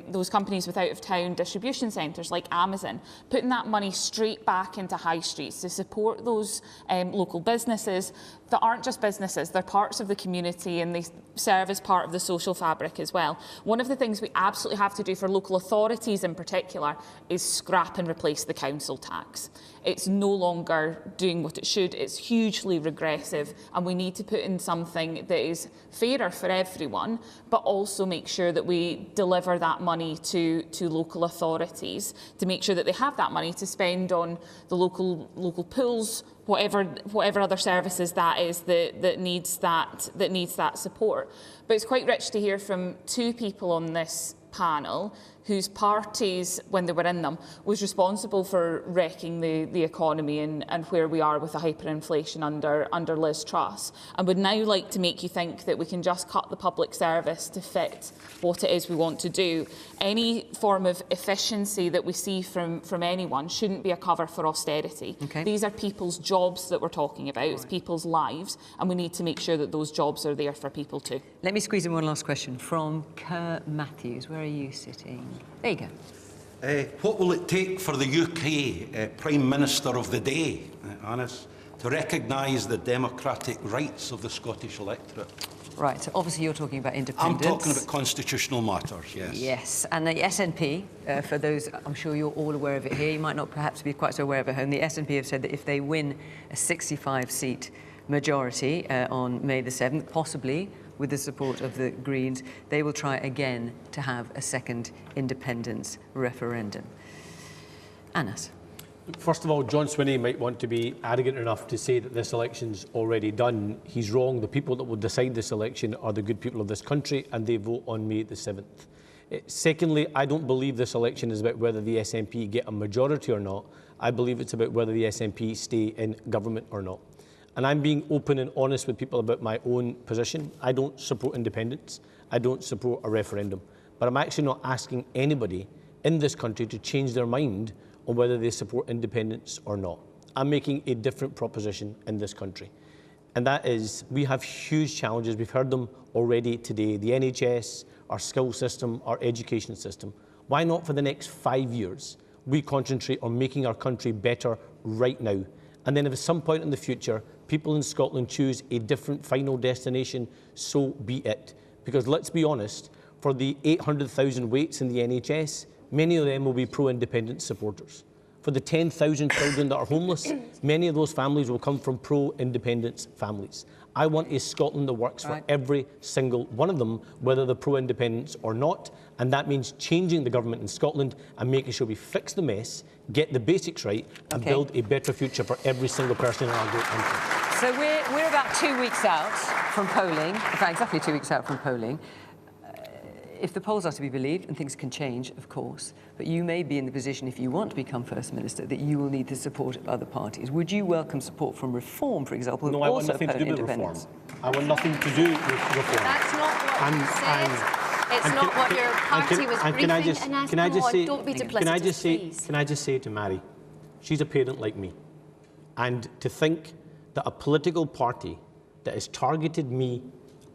those companies with out-of-town distribution centres like Amazon, putting that money straight back into high streets to support those local businesses that aren't just businesses, they're parts of the community and they serve as part of the social fabric as well. One of the things we absolutely have to do for local authorities in particular is scrap and replace the council tax. It's no longer doing what it should, it's hugely regressive, and we need to put in something that is fairer for everyone, but also make sure that we deliver that money to local authorities to make sure that they have that money to spend on the local pools, whatever other services that is that needs that support. But it's quite rich to hear from two people on this panel whose parties, when they were in them, was responsible for wrecking the economy and where we are with the hyperinflation under Liz Truss, and would now like to make you think that we can just cut the public service to fit what it is we want to do. Any form of efficiency that we see from anyone shouldn't be a cover for austerity. Okay. These are people's jobs that we're talking about, it's people's lives, and we need to make sure that those jobs are there for people too. Let me squeeze in one last question from Kerr Matthews. Where are you sitting? There you go. What will it take for the UK Prime Minister of the day, Annis, to recognise the democratic rights of the Scottish electorate? Right, so obviously you're talking about independence. I'm talking about constitutional matters, yes. Yes, and the SNP, for those, I'm sure you're all aware of it here, you might not perhaps be quite so aware of it at home, the SNP have said that if they win a 65-seat majority on May the 7th, possibly with the support of the Greens, they will try again to have a second independence referendum. Annas. First of all, John Swinney might want to be arrogant enough to say that this election's already done. He's wrong. The people that will decide this election are the good people of this country, and they vote on May the 7th. Secondly, I don't believe this election is about whether the SNP get a majority or not. I believe it's about whether the SNP stay in government or not. And I'm being open and honest with people about my own position. I don't support independence. I don't support a referendum. But I'm actually not asking anybody in this country to change their mind on whether they support independence or not. I'm making a different proposition in this country. And that is, we have huge challenges. We've heard them already today. The NHS, our school system, our education system. Why not for the next 5 years, we concentrate on making our country better right now? And then if at some point in the future, people in Scotland choose a different final destination, so be it. Because let's be honest, for the 800,000 waits in the NHS, many of them will be pro-independence supporters. For the 10,000 children that are homeless, many of those families will come from pro-independence families. I want a Scotland that works for every single one of them, whether they're pro-independence or not, and that means changing the government in Scotland and making sure we fix the mess, get the basics right, and build a better future for every single person in our great country. So we're about 2 weeks out from polling, in fact, exactly 2 weeks out from polling. If the polls are to be believed, and things can change, of course, but you may be in the position, if you want to become First Minister, that you will need the support of other parties. Would you welcome support from Reform, for example? No, I want nothing to do with Reform. I want nothing to do with Reform. That's not what you said. It's not what your party was briefing and asking for. Don't be duplicitous, please. Can I just say to Màiri, she's a parent like me, and to think that a political party that has targeted me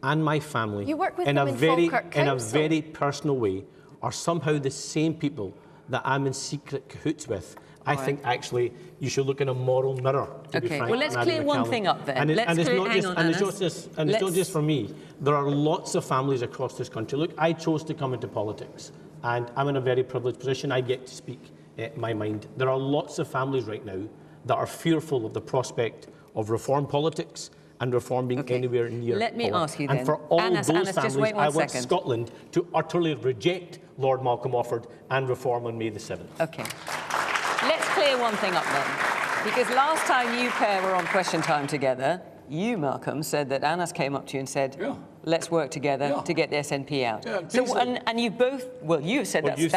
and my family You work with in them a in very Falkirk in a Council. very personal way are somehow the same people that I'm in secret cahoots with. I think actually you should look in a moral mirror. To be Okay, frank, well, let's Madam clear one McAllan. thing up then. And, Let's it's clear- not hang just, on, and it's Anas. not just for me. There are lots of families across this country. Look, I chose to come into politics, and I'm in a very privileged position. I get to speak my mind. There are lots of families right now that are fearful of the prospect of reform politics and reform being anywhere near Let me power. ask you then. And for all Anas, those just families, wait one I want second. Scotland to utterly reject Lord Malcolm Offord and reform on May the 7th. Okay. Let's clear one thing up then. Because last time you pair were on Question Time together, you, Malcolm, said that Anas came up to you and said, let's work together to get the SNP out. Yeah, so, and you both, well, you've said Well, you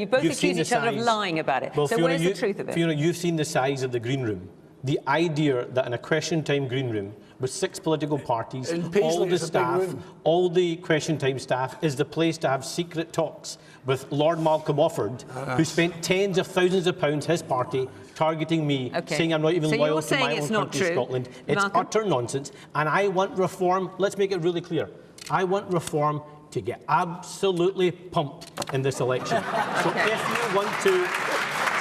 both you've seen accused the each other of size. lying about it. Well, so Fiona, where's the truth of it? Fiona, you've seen the size of the green room. The idea that in a Question Time green room with 6 political parties, all the staff, all the Question Time staff is the place to have secret talks with Lord Malcolm Offord, who spent tens of thousands of pounds, his party, targeting me, saying I'm not even loyal to my own country, Scotland. It's utter nonsense. And I want reform. Let's make it really clear. I want reform to get absolutely pumped in this election. So if you want to...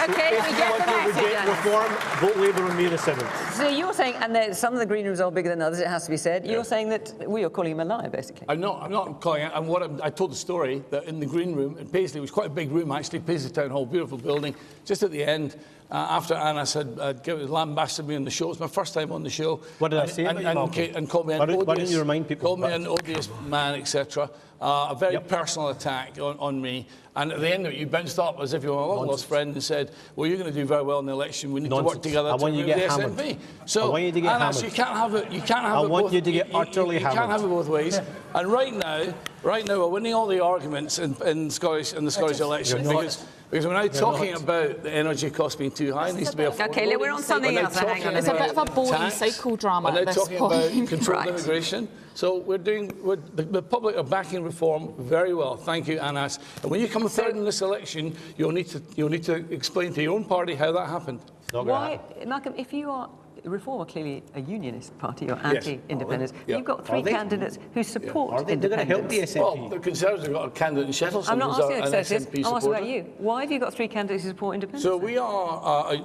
Okay, we get the message, reform, vote Labour on May the 7th. So you're saying, and some of the green rooms are bigger than others, it has to be said, you're saying that we are calling him a liar, basically. I'm not calling it. And I told the story that in the green room in Paisley, it was quite a big room actually, Paisley Town Hall, beautiful building. Just at the end, after Anas had lambasted me on the show, it was my first time on the show. What did I say about you, and called me an odious, why don't you remind people? Called me an odious man, etc. A very personal attack on me. And at the end of it, you bounced up as if you were a long-lost friend and said, well, you're going to do very well in the election. We need to work together to remove the SNP. So, I want you to get Anas, hammered. you can't have it. You can't have I it want both, you to get utterly you hammered. can't have it both ways. And right now, we're winning all the arguments in the Scottish election because we're now talking about the energy cost being too high. It needs to be affordable. Okay, we're on something else. Hang on. It's a bit of a boring psychodrama We're at now this talking point. about controlled immigration. So the public are backing reform very well. Thank you, Anas. And when you come third in this election, you'll need to explain to your own party how that happened. Why, Malcolm, if you are... Reform are clearly a unionist party or anti-independence. You've got 3 candidates who support independence. They're going to help the SNP? Well, the Conservatives have got a candidate in Shettleston. I'm not asking the Conservatives, I'm asking about supporter. you. Why have you got 3 candidates who support independence? So we are,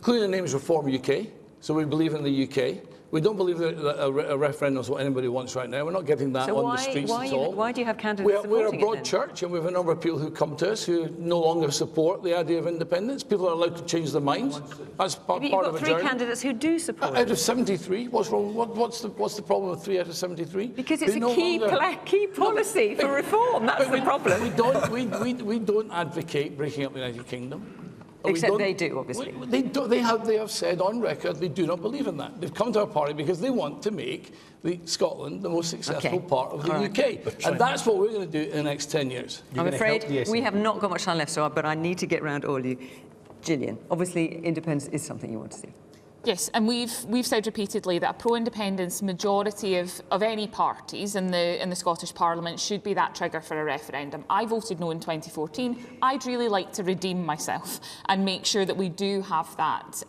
clearly the name is Reform UK, so we believe in the UK. We don't believe that a referendum is what anybody wants right now. We're not getting that on the streets at all. Why do you have candidates We're a supporting broad church, and we have a number of people who come to us who no longer support the idea of independence. People are allowed to change their minds. That's part of a journey. You've got 3 candidates who do support out of 73. What's wrong? What's the problem with 3 out of 73? Because it's a key policy for reform. That's the problem. We don't advocate breaking up the United Kingdom. Except they do, obviously. They have said on record they do not believe in that. They've come to our party because they want to make Scotland the most successful part of the UK. And that's what we're going to do in the next 10 years. I'm afraid we have not got much time left, but I need to get round all you. Gillian, obviously independence is something you want to see. Yes, and we've said repeatedly that a pro-independence majority of any parties in the Scottish Parliament should be that trigger for a referendum. I voted no in 2014. I'd really like to redeem myself and make sure that we do have that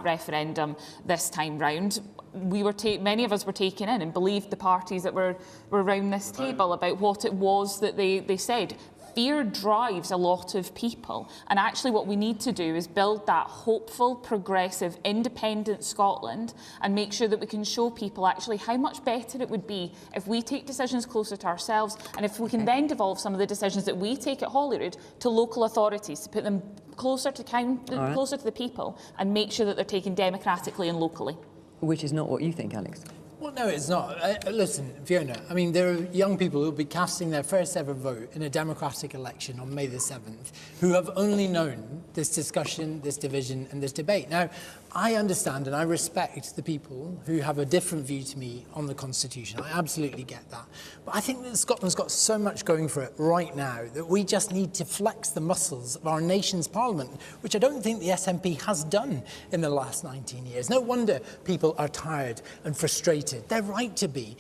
referendum this time round. Many of us were taken in and believed the parties that were around this table about what it was that they said. Fear drives a lot of people, and actually what we need to do is build that hopeful, progressive, independent Scotland and make sure that we can show people actually how much better it would be if we take decisions closer to ourselves, and if we can then devolve some of the decisions that we take at Holyrood to local authorities, to put them closer to the people and make sure that they're taken democratically and locally. Which is not what you think, Alex. Well, no, it's not. Listen, Fiona, I mean, there are young people who will be casting their first ever vote in a democratic election on May the 7th who have only known this discussion, this division and this debate. Now, I understand and I respect the people who have a different view to me on the Constitution. I absolutely get that. But I think that Scotland's got so much going for it right now that we just need to flex the muscles of our nation's parliament, which I don't think the SNP has done in the last 19 years. No wonder people are tired and frustrated. They're right to be.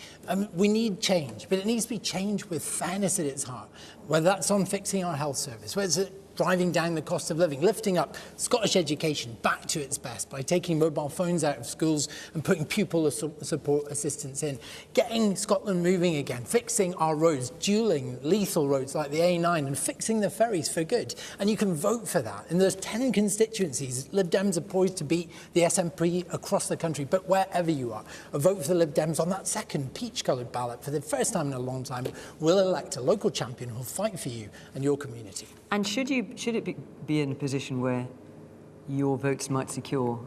We need change, but it needs to be change with fairness at its heart, whether that's on fixing our health service, whether it's driving down the cost of living, lifting up Scottish education back to its best by taking mobile phones out of schools and putting pupil support assistance in, getting Scotland moving again, fixing our roads, dualling lethal roads like the A9 and fixing the ferries for good. And you can vote for that. In those 10 constituencies, Lib Dems are poised to beat the SNP across the country, but wherever you are, a vote for the Lib Dems on that second peach-coloured ballot for the first time in a long time will elect a local champion who will fight for you and your community. And should it be in a position where your votes might secure?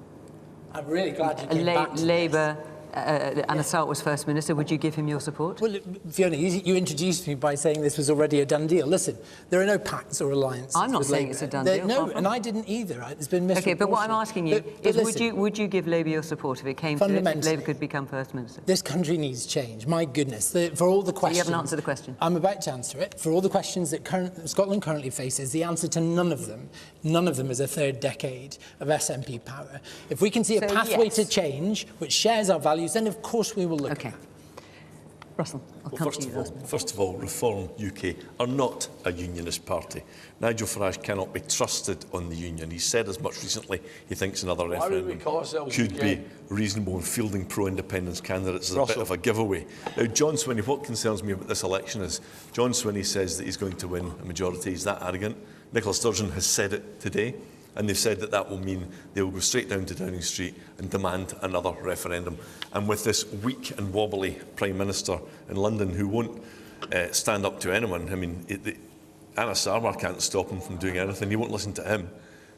I'm really glad you came back to Labour. Anna Sarwar was First Minister. Would you give him your support? Well, Fiona, you introduced me by saying this was already a done deal. Listen, there are no pacts or alliances. I'm not saying Labour. it's a done deal. No, and I didn't either. Right? There's been misreporting. Okay, but what I'm asking you is, listen, would you give Labour your support if it came to it, if Labour could become First Minister? This country needs change. My goodness. For all the questions... So you haven't answered the question. I'm about to answer it. For all the questions that Scotland currently faces, the answer to none of them is a third decade of SNP power. If we can see a pathway to change which shares our values, then of course we will look at that. Russell, First of all, Reform UK are not a unionist party. Nigel Farage cannot be trusted on the union. He said as much recently he thinks another referendum could be reasonable, and fielding pro-independence candidates is a bit of a giveaway. Now, John Swinney, what concerns me about this election is John Swinney says that he's going to win a majority. He's that arrogant. Nicola Sturgeon has said it today, and they've said that that will mean they will go straight down to Downing Street and demand another referendum. And with this weak and wobbly Prime Minister in London who won't stand up to anyone, I mean, Anna Sarwar can't stop him from doing anything. He won't listen to him.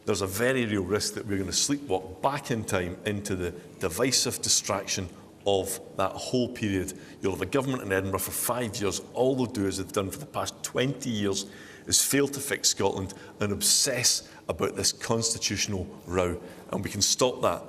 There's a very real risk that we're going to sleepwalk back in time into the divisive distraction of that whole period. You'll have a government in Edinburgh for 5 years. All they'll do, as they've done for the past 20 years, is fail to fix Scotland and obsess about this constitutional row. And we can stop that.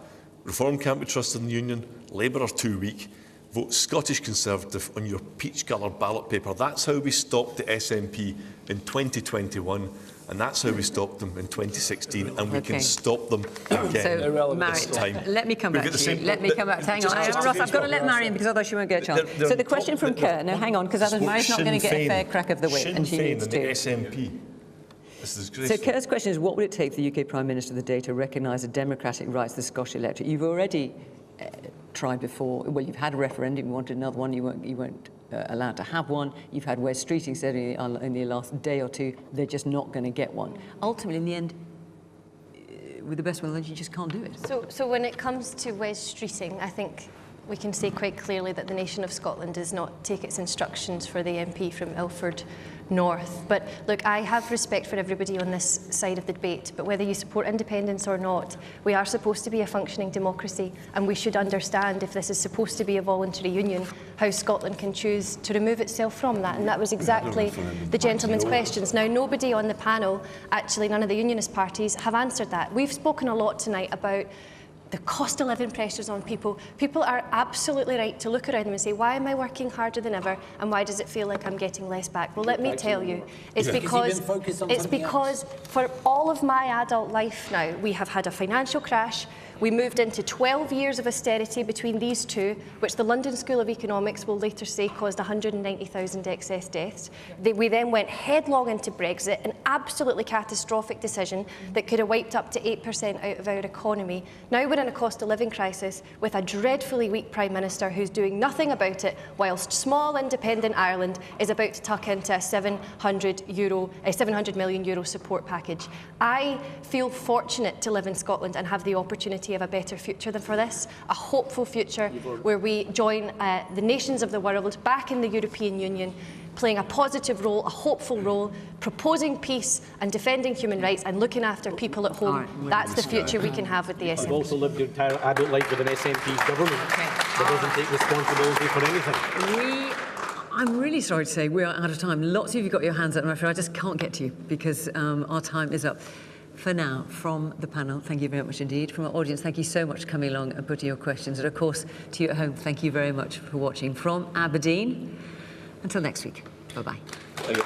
Reform can't be trusted in the union. Labour are too weak. Vote Scottish Conservative on your peach-coloured ballot paper. That's how we stopped the SNP in 2021. And that's how we stopped them in 2016, and we can stop them again this time. Let me come back to you. Let me come back. Hang on, Ross, I've got to let Mary in because otherwise she won't get a chance. So the question from Kerr, no, hang on, because otherwise Mary's not going to get a fair crack of the whip, and she needs to. SNP. So Kerr's question is, what would it take for the UK Prime Minister of the day to recognise the democratic rights of the Scottish electorate? You've already tried before. Well, you've had a referendum, you wanted another one, you weren't allowed to have one. You've had Wes Streeting said in the last day or two they're just not going to get one. Ultimately, in the end, with the best will, you just can't do it. So when it comes to Wes Streeting, I think we can say quite clearly that the nation of Scotland does not take its instructions for the MP from Ilford North. But look, I have respect for everybody on this side of the debate, but whether you support independence or not, we are supposed to be a functioning democracy, and we should understand, if this is supposed to be a voluntary union, how Scotland can choose to remove itself from that. And that was exactly the gentleman's questions. Now, nobody on the panel, actually none of the unionist parties, have answered that. We've spoken a lot tonight about the cost of living pressures on people. People are absolutely right to look around them and say, why am I working harder than ever, and why does it feel like I'm getting less back? Well, let me tell you, it's because for all of my adult life now, we have had a financial crash. We moved into 12 years of austerity between these two, which the London School of Economics will later say caused 190,000 excess deaths. We then went headlong into Brexit, an absolutely catastrophic decision that could have wiped up to 8% out of our economy. Now we're in a cost of living crisis with a dreadfully weak Prime Minister who's doing nothing about it, whilst small independent Ireland is about to tuck into a 700 million euro support package. I feel fortunate to live in Scotland and have the opportunity of a better future than for this, a hopeful future where we join the nations of the world back in the European Union, playing a positive role, a hopeful role, proposing peace and defending human rights and looking after people at home. That's the future we can have with the SNP. I've also lived your entire adult life with an SNP government that doesn't take responsibility for anything. I'm really sorry to say we are out of time. Lots of you got your hands up, and I'm afraid I just can't get to you because our time is up. For now, from the panel, thank you very much indeed. From our audience, thank you so much for coming along and putting your questions. And of course, to you at home, thank you very much for watching from Aberdeen. Until next week, bye-bye. Thank you.